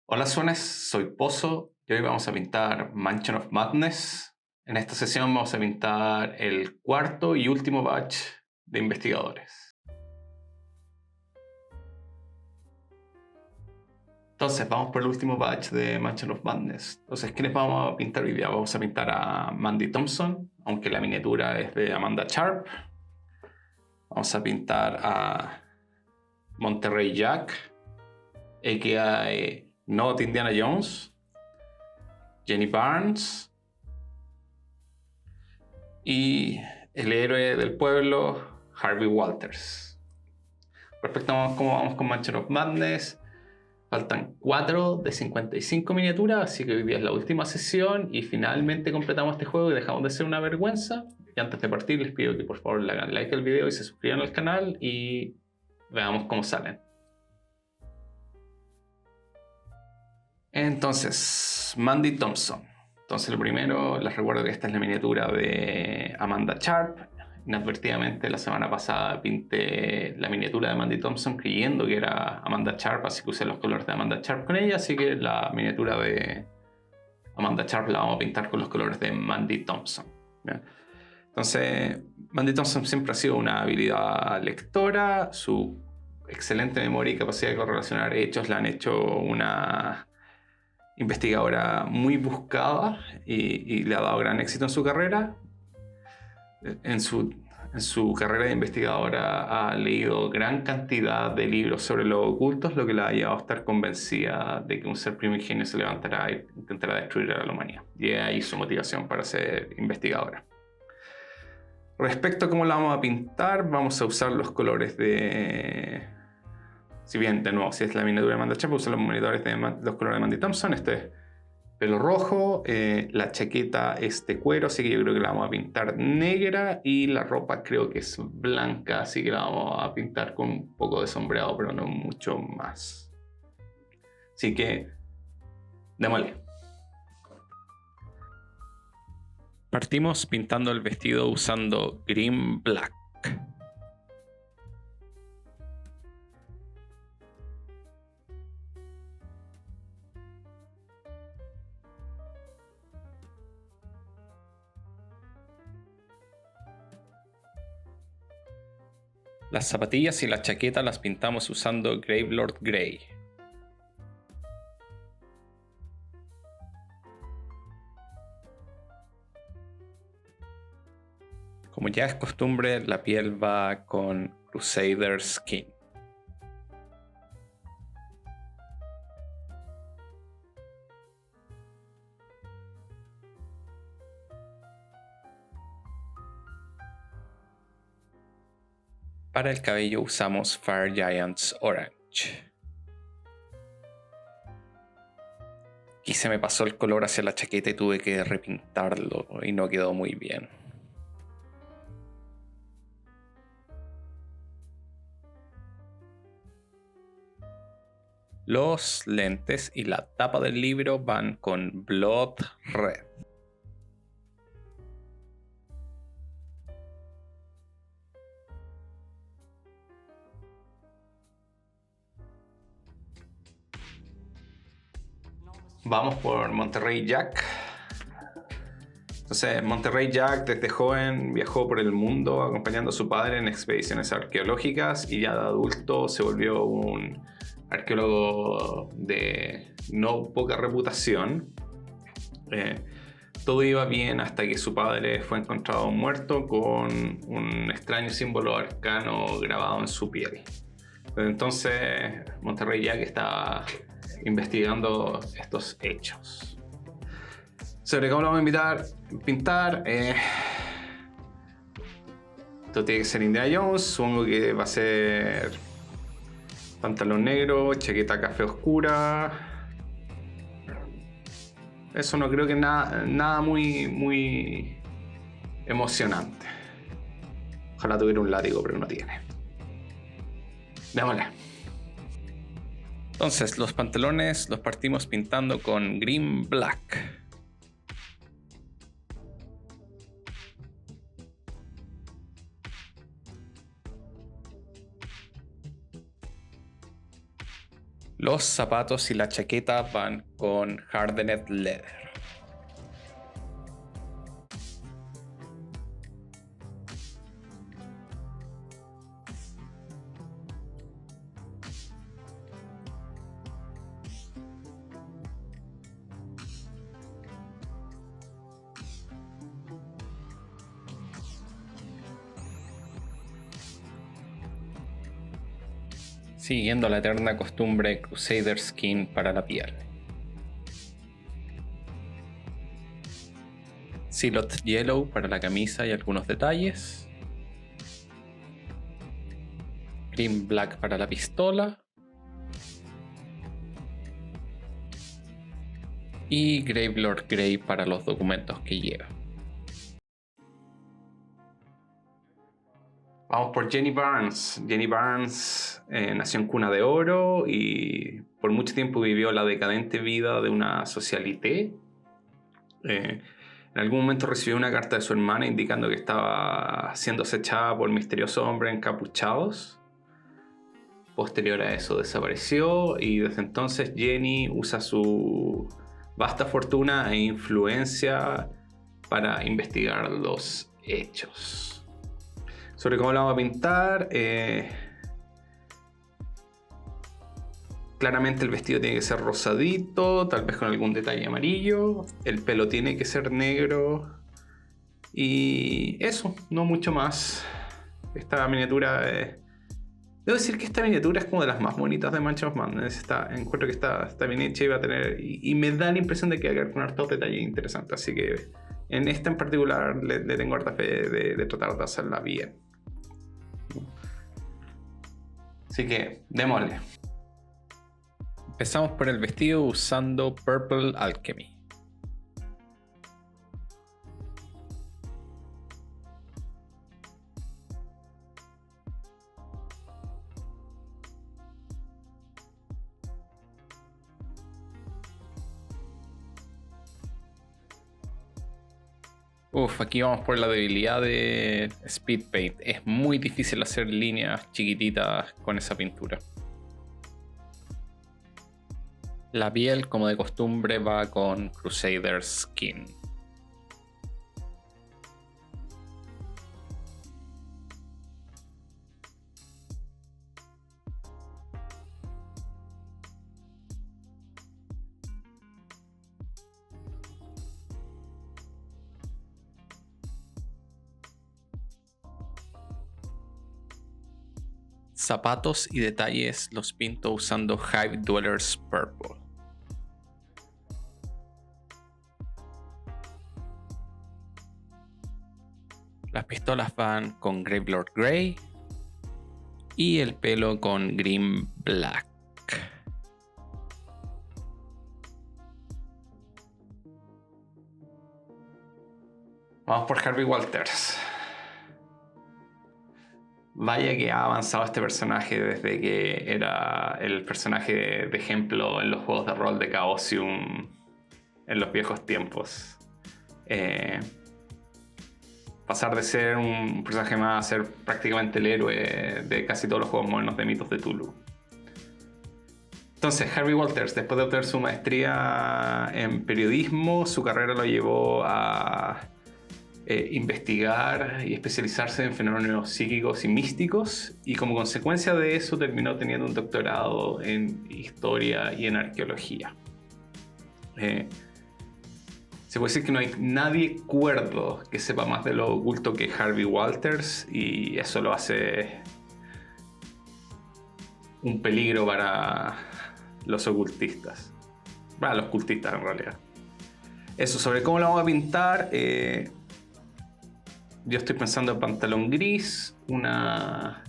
Hola Sunes, soy Pozo y hoy vamos a pintar Mansion of Madness. En esta sesión vamos a pintar el cuarto y último batch de investigadores. Entonces vamos por el último batch de Mansion of Madness. Entonces, ¿quiénes vamos a pintar hoy día? Vamos a pintar a Mandy Thompson, aunque la miniatura es de Amanda Sharp. Vamos a pintar a Monterrey Jack, a.k.a. Not Indiana Jones, Jenny Barnes y el héroe del pueblo, Harvey Walters. Respecto a cómo vamos con Mansion of Madness, faltan 4 de 55 miniaturas, así que hoy día es la última sesión y finalmente completamos este juego y dejamos de ser una vergüenza. Y antes de partir les pido que por favor le hagan like al video y se suscriban al canal y veamos cómo salen. Entonces, Mandy Thompson. Entonces lo primero, les recuerdo que esta es la miniatura de Amanda Sharp. Inadvertidamente la semana pasada pinté la miniatura de Mandy Thompson creyendo que era Amanda Sharp, así que usé los colores de Amanda Sharp con ella, así que la miniatura de Amanda Sharp la vamos a pintar con los colores de Mandy Thompson. ¿Bien? Entonces, Mandy Thompson siempre ha sido una habilidad lectora, su excelente memoria y capacidad de correlacionar hechos la han hecho una investigadora muy buscada y le ha dado gran éxito en su carrera. En su carrera de investigadora ha leído gran cantidad de libros sobre los ocultos, lo que la ha llevado a estar convencida de que un ser primigenio se levantará e intentará destruir a la humanidad. Y es ahí su motivación para ser investigadora. Respecto a cómo la vamos a pintar, vamos a usar los colores de... Si bien, de nuevo, si es la miniatura de Amanda Sharp, uso los monitores de los colores de Mandy Thompson. Este es pelo rojo, la chaqueta es de cuero, así que yo creo que la vamos a pintar negra y la ropa creo que es blanca, así que la vamos a pintar con un poco de sombreado, pero no mucho más. Así que, démosle. Partimos pintando el vestido usando Green Black. Las zapatillas y la chaqueta las pintamos usando Gravelord Grey. Como ya es costumbre, la piel va con Crusader Skin. Para el cabello usamos Fire Giants Orange. Aquí se me pasó el color hacia la chaqueta y tuve que repintarlo y no quedó muy bien. Los lentes y la tapa del libro van con Blood Red. Vamos por Monterrey Jack. Entonces, Monterrey Jack desde joven viajó por el mundo acompañando a su padre en expediciones arqueológicas y ya de adulto se volvió un arqueólogo de no poca reputación. Todo iba bien hasta que su padre fue encontrado muerto con un extraño símbolo arcano grabado en su piel. Entonces, Monterrey Jack estaba investigando estos hechos. Sobre cómo lo vamos a pintar, esto tiene que ser Indiana Jones. Supongo que va a ser pantalón negro, chaqueta café oscura. Eso no creo que nada muy emocionante. Ojalá tuviera un látigo, pero no tiene. Démosle. Entonces, los pantalones los partimos pintando con Green Black. Los zapatos y la chaqueta van con Hardened Leather. Siguiendo la eterna costumbre Crusader Skin para la piel. Silhouette Yellow para la camisa y algunos detalles. Green Black para la pistola. Y Gravelord Grey para los documentos que lleva. Vamos por Jenny Barnes. Jenny Barnes nació en cuna de oro y por mucho tiempo vivió la decadente vida de una socialité. En algún momento recibió una carta de su hermana indicando que estaba siendo acechada por misteriosos hombres encapuchados. Posterior a eso desapareció y desde entonces Jenny usa su vasta fortuna e influencia para investigar los hechos. Sobre cómo la vamos a pintar, claramente el vestido tiene que ser rosadito, tal vez con algún detalle amarillo. El pelo tiene que ser negro. Y eso, no mucho más. Esta miniatura... debo decir que esta miniatura es como de las más bonitas de Mansion of Madness. Encuentro que está bien hecha y va a tener... Y me da la impresión de que va a con hartos detalles interesantes. Así que en esta en particular le tengo harta fe de tratar de hacerla bien. Así que démosle. Empezamos por el vestido usando Purple Alchemy. Aquí vamos por la debilidad de Speed Paint. Es muy difícil hacer líneas chiquititas con esa pintura. La piel, como de costumbre, va con Crusader Skin. Zapatos y detalles los pinto usando Hive Dwellers Purple. Las pistolas van con Gravelord Grey y el pelo con Green Black. Vamos por Harvey Walters. Vaya que ha avanzado este personaje desde que era el personaje de ejemplo en los juegos de rol de Chaosium en los viejos tiempos. Pasar de ser un personaje más a ser prácticamente el héroe de casi todos los juegos modernos de mitos de Tulu. Entonces, Harvey Walters, después de obtener su maestría en periodismo, su carrera lo llevó a investigar y especializarse en fenómenos psíquicos y místicos, y como consecuencia de eso terminó teniendo un doctorado en historia y en arqueología. Se puede decir que no hay nadie cuerdo que sepa más de lo oculto que Harvey Walters, y eso lo hace un peligro para los ocultistas, para los cultistas en realidad. Eso, sobre cómo lo vamos a pintar, yo estoy pensando en pantalón gris, una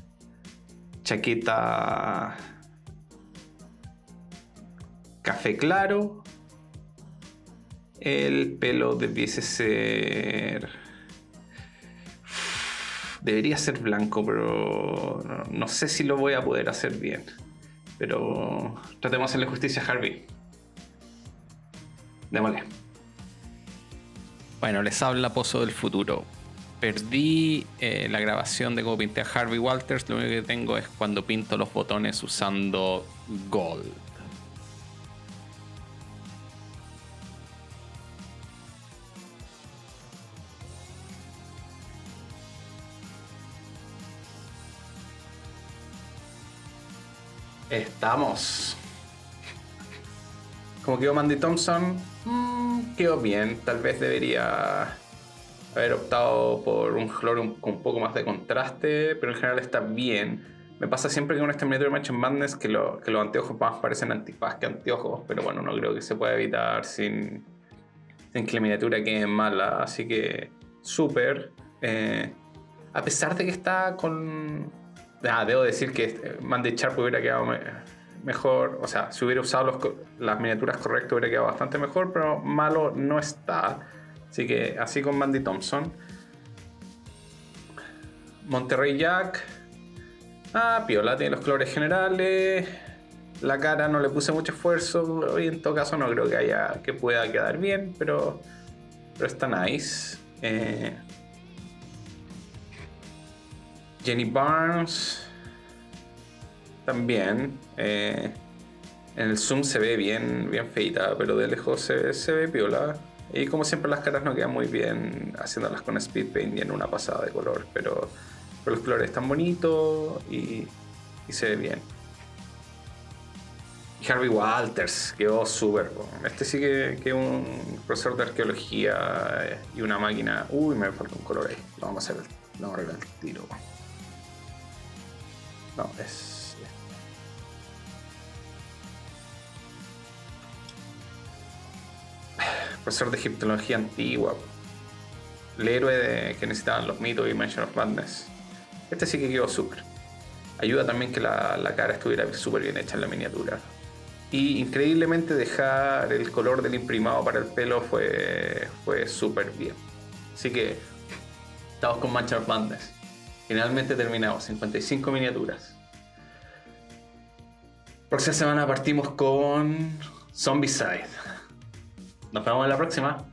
chaqueta café claro, el pelo debiese ser... debería ser blanco, pero no sé si lo voy a poder hacer bien. Pero tratemos de hacerle justicia a Harvey. Démosle. Bueno, les habla Pozo del Futuro. Perdí la grabación de cómo pinté a Harvey Walters. Lo único que tengo es cuando pinto los botones usando Gold. Estamos. Como quedó Mandy Thompson, quedó bien. Tal vez debería haber optado por un color con un poco más de contraste, pero en general está bien. Me pasa siempre que con esta miniatura de Mansion Madness que los anteojos más parecen antifaz que anteojos, pero bueno, no creo que se pueda evitar sin que la miniatura quede mala, así que súper. A pesar de que está con... debo decir que Mandy Sharp hubiera quedado mejor, o sea, si hubiera usado las miniaturas correctas hubiera quedado bastante mejor, pero malo no está. Así que así con Mandy Thompson. Monterrey Jack. Piola, tiene los colores generales. La cara no le puse mucho esfuerzo y en todo caso no creo que pueda quedar bien, pero está nice. Jenny Barnes también. En el zoom se ve bien feita, pero de lejos se ve piola. Y como siempre las caras no quedan muy bien haciéndolas con speed paint y en una pasada de color, pero los colores están bonitos y se ve bien. Y Harvey Walters quedó súper. Este sí que es un profesor de arqueología y una máquina. Uy, me falta un color ahí. Lo vamos a arreglar el tiro. No, es... profesor de egiptología antigua. El héroe que necesitaban los mitos y Mansion of Madness. Este sí que quedó súper. Ayuda también que la cara estuviera súper bien hecha en la miniatura. Y increíblemente dejar el color del imprimado para el pelo fue súper bien. Así que estamos con Mansion of Madness. Finalmente terminamos, 55 miniaturas. Próxima semana partimos con Zombicide. Nos vemos en la próxima.